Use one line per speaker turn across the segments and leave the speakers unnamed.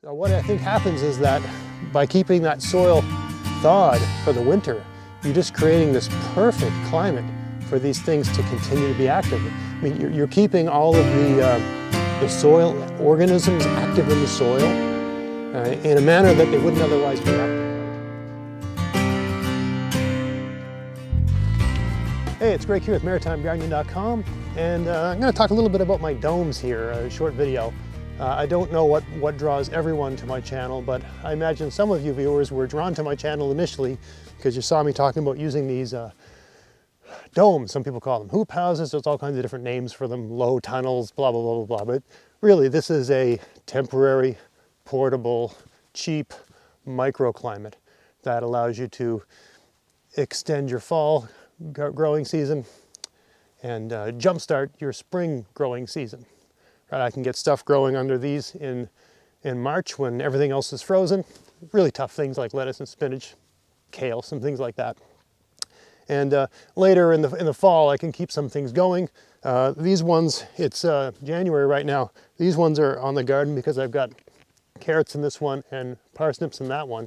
So what I think happens is that by keeping that soil thawed for the winter, you're just creating this perfect climate for these things to continue to be active. I mean, you're keeping all of the soil organisms active in the soil in a manner that they wouldn't otherwise be active. Hey, it's Greg here with MaritimeGardening.com, and I'm going to talk a little bit about my domes here, a short video. I don't know what draws everyone to my channel, but I imagine some of you viewers were drawn to my channel initially because you saw me talking about using these domes. Some people call them hoop houses. There's all kinds of different names for them, low tunnels, blah, blah, blah, blah, blah. But really, this is a temporary, portable, cheap microclimate that allows you to extend your fall growing season and jumpstart your spring growing season. Right, I can get stuff growing under these in March when everything else is frozen. Really tough things like lettuce and spinach, kale, some things like that. And later in the fall, I can keep some things going. These ones, it's January right now. These ones are on the garden because I've got carrots in this one and parsnips in that one.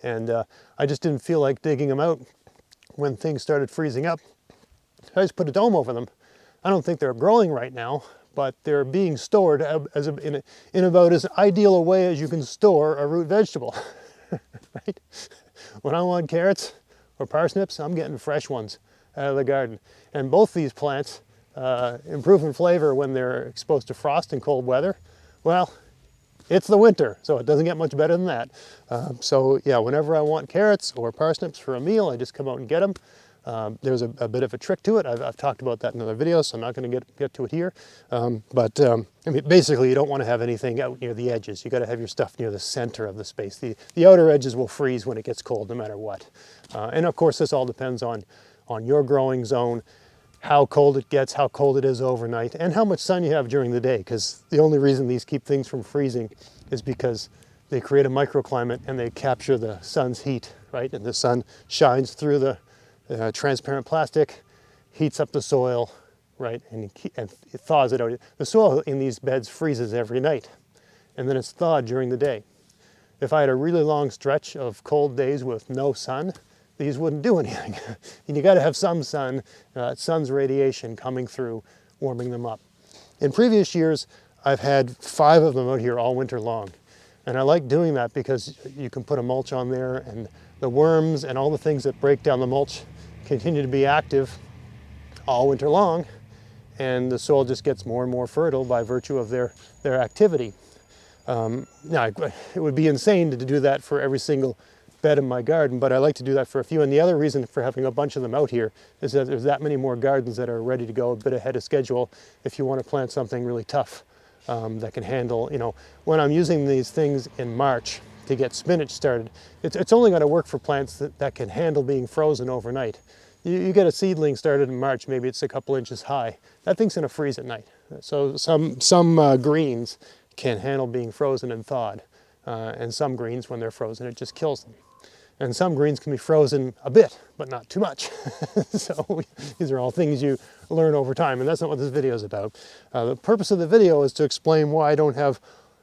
And I just didn't feel like digging them out when things started freezing up. I just put a dome over them. I don't think they're growing right now, but they're being stored in about as ideal a way as you can store a root vegetable, right? When I want carrots or parsnips, I'm getting fresh ones out of the garden. And both these plants improve in flavor when they're exposed to frost and cold weather. Well, it's the winter, so it doesn't get much better than that. So yeah, whenever I want carrots or parsnips for a meal, I just come out and get them. There's a bit of a trick to it. I've talked about that in other videos, so I'm not going to get to it here. I mean, basically, you don't want to have anything out near the edges. You got to have your stuff near the center of the space. The outer edges will freeze when it gets cold, no matter what. And of course, this all depends on your growing zone, how cold it gets, how cold it is overnight, and how much sun you have during the day. Because the only reason these keep things from freezing is because they create a microclimate and they capture the sun's heat, right? And the sun shines through the transparent plastic, heats up the soil, right, and it thaws it out. The soil in these beds freezes every night, and then it's thawed during the day. If I had a really long stretch of cold days with no sun, these wouldn't do anything. And you got to have some sun, sun's radiation coming through, warming them up. In previous years, I've had 5 of them out here all winter long. And I like doing that because you can put a mulch on there, and the worms and all the things that break down the mulch continue to be active all winter long, and the soil just gets more and more fertile by virtue of their activity. Now, it would be insane to do that for every single bed in my garden, but I like to do that for a few. And the other reason for having a bunch of them out here is that there's that many more gardens that are ready to go a bit ahead of schedule if you want to plant something really tough that can handle, you know, when I'm using these things in March to get spinach started, it's only going to work for plants that can handle being frozen overnight. You get a seedling started in March, maybe it's a couple inches high. That thing's going to freeze at night. So some greens can handle being frozen and thawed, and some greens, when they're frozen, it just kills them. And some greens can be frozen a bit, but not too much. So these are all things you learn over time, and that's not what this video is about. The purpose of the video is to explain why I don't have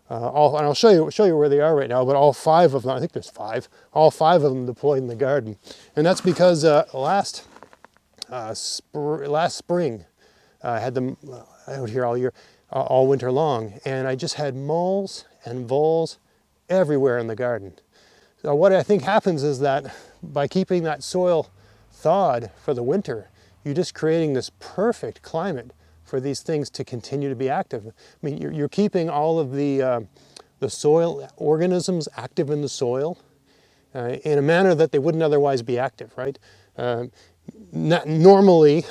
and I'll show you where they are right now, but all 5 of them, I think there's 5, all 5 of them deployed in the garden. And that's because last spring, I had them out here all year, all winter long, and I just had moles and voles everywhere in the garden. So what I think happens is that by keeping that soil thawed for the winter, you're just creating this perfect climate for these things to continue to be active. I mean, you're keeping all of the soil organisms active in the soil in a manner that they wouldn't otherwise be active, right? Normally,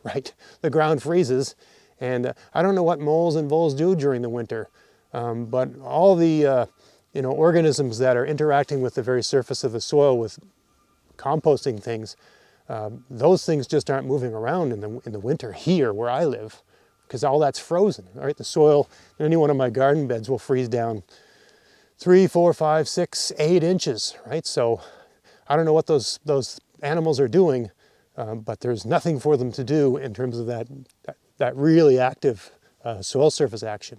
right, the ground freezes, and I don't know what moles and voles do during the winter, but all the organisms that are interacting with the very surface of the soil with composting things, those things just aren't moving around in the winter here where I live, because all that's frozen. Right, the soil in any one of my garden beds will freeze down 3, 4, 5, 6, 8 inches. Right, so I don't know what those animals are doing, but there's nothing for them to do in terms of that really active soil surface action.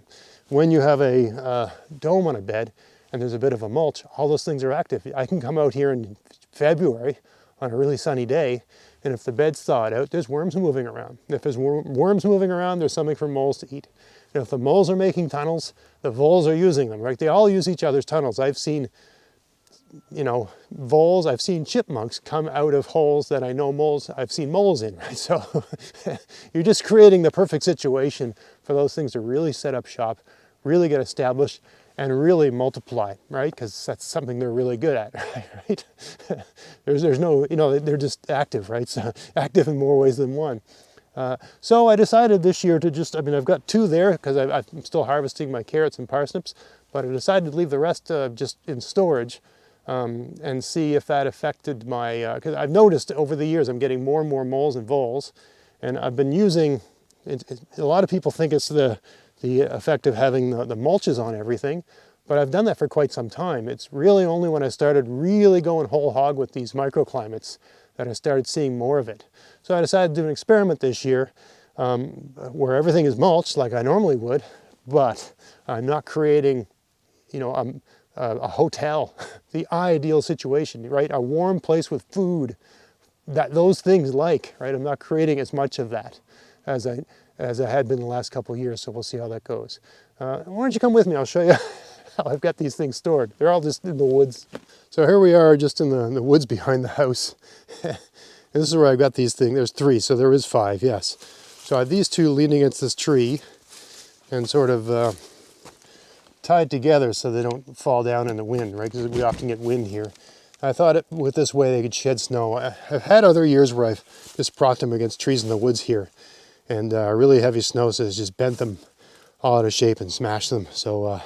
When you have a dome on a bed and there's a bit of a mulch, all those things are active. I can come out here in February on a really sunny day, and if the bed's thawed out, there's worms moving around. If there's worms moving around, there's something for moles to eat. And if the moles are making tunnels, the voles are using them, right? They all use each other's tunnels. I've seen, voles, I've seen chipmunks come out of holes that I know I've seen moles in, right? So you're just creating the perfect situation for those things to really set up shop, really get established, and really multiply, right? Because that's something they're really good at, right? There's no, they're just active, right? So active in more ways than one. So I decided this year to I've got 2 there because I'm still harvesting my carrots and parsnips, but I decided to leave the rest just in storage and see if that affected my, because I've noticed over the years I'm getting more and more moles and voles, and I've been using, a lot of people think it's the effect of having the mulches on everything, but I've done that for quite some time. It's really only when I started really going whole hog with these microclimates that I started seeing more of it. So I decided to do an experiment this year where everything is mulched like I normally would, but I'm not creating, a hotel, the ideal situation, right? A warm place with food, those things right? I'm not creating as much of that as I had been the last couple of years, so we'll see how that goes. Why don't you come with me? I'll show you how I've got these things stored. They're all just in the woods. So here we are just in the woods behind the house. This is where I've got these things. There's 3, so there is 5, yes. So I have these 2 leaning against this tree and sort of tied together so they don't fall down in the wind, right? Because we often get wind here. I thought with this way they could shed snow. I've had other years where I've just brought them against trees in the woods here, and really heavy snow has just bent them all out of shape and smashed them. So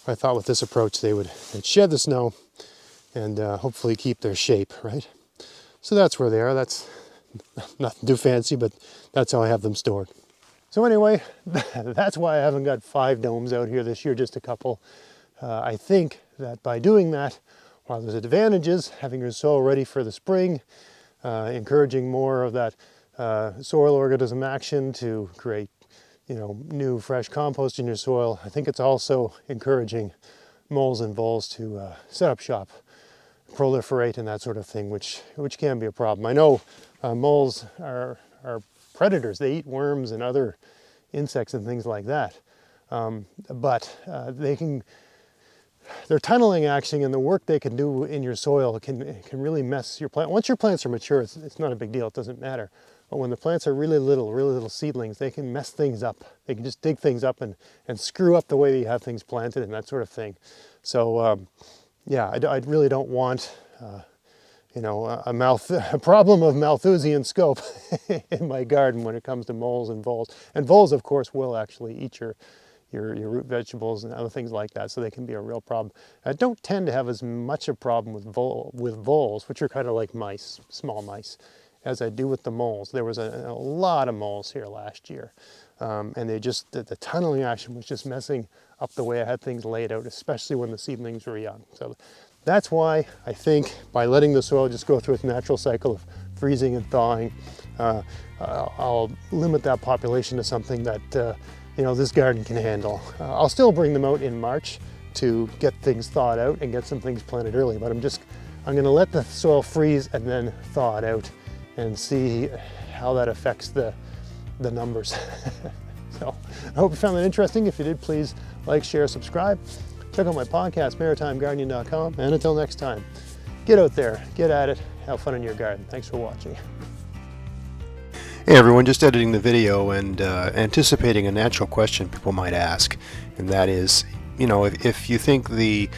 I thought with this approach they'd shed the snow and hopefully keep their shape, right? So that's where they are. That's nothing too fancy, but that's how I have them stored. So anyway, that's why I haven't got 5 domes out here this year, just a couple. I think that by doing that, while there's advantages, having your soil ready for the spring, encouraging more of that soil organism action to create, new fresh compost in your soil, I think it's also encouraging moles and voles to set up shop, proliferate, and that sort of thing, which can be a problem. I know moles are predators. They eat worms and other insects and things like that. But their tunneling action and the work they can do in your soil can really mess your plant. Once your plants are mature, it's not a big deal. It doesn't matter. But when the plants are really little seedlings, they can mess things up. They can just dig things up and screw up the way that you have things planted and that sort of thing. So yeah, I really don't want a problem of Malthusian scope in my garden when it comes to moles and voles. And voles, of course, will actually eat your root vegetables and other things like that, so they can be a real problem. I don't tend to have as much a problem with voles, which are kind of like mice, small mice, as I do with the moles. There was a lot of moles here last year, and the tunneling action was just messing up the way I had things laid out, especially when the seedlings were young. So that's why I think by letting the soil just go through its natural cycle of freezing and thawing, I'll limit that population to something that this garden can handle. I'll still bring them out in March to get things thawed out and get some things planted early, but I'm going to let the soil freeze and then thaw it out and see how that affects the numbers. So I hope you found that interesting. If you did, please like, share, subscribe. Check out my podcast, maritimegardening.com, and until next time, get out there, get at it, have fun in your garden. Thanks for watching.
Hey everyone, just editing the video and anticipating a natural question people might ask, and that is, if you think the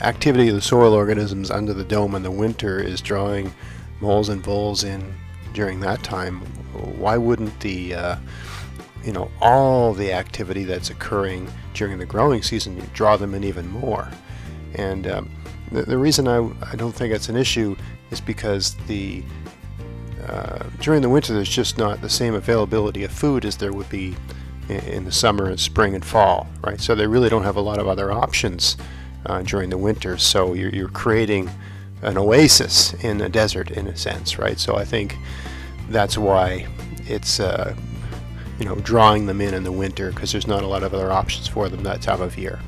activity of the soil organisms under the dome in the winter is drawing moles and voles in during that time, why wouldn't all the activity that's occurring during the growing season draw them in even more? And the reason I don't think it's an issue is because during the winter there's just not the same availability of food as there would be in the summer and spring and fall, right? So they really don't have a lot of other options during the winter, so you're creating an oasis in a desert in a sense, right? So I think that's why it's drawing them in the winter, because there's not a lot of other options for them that time of year.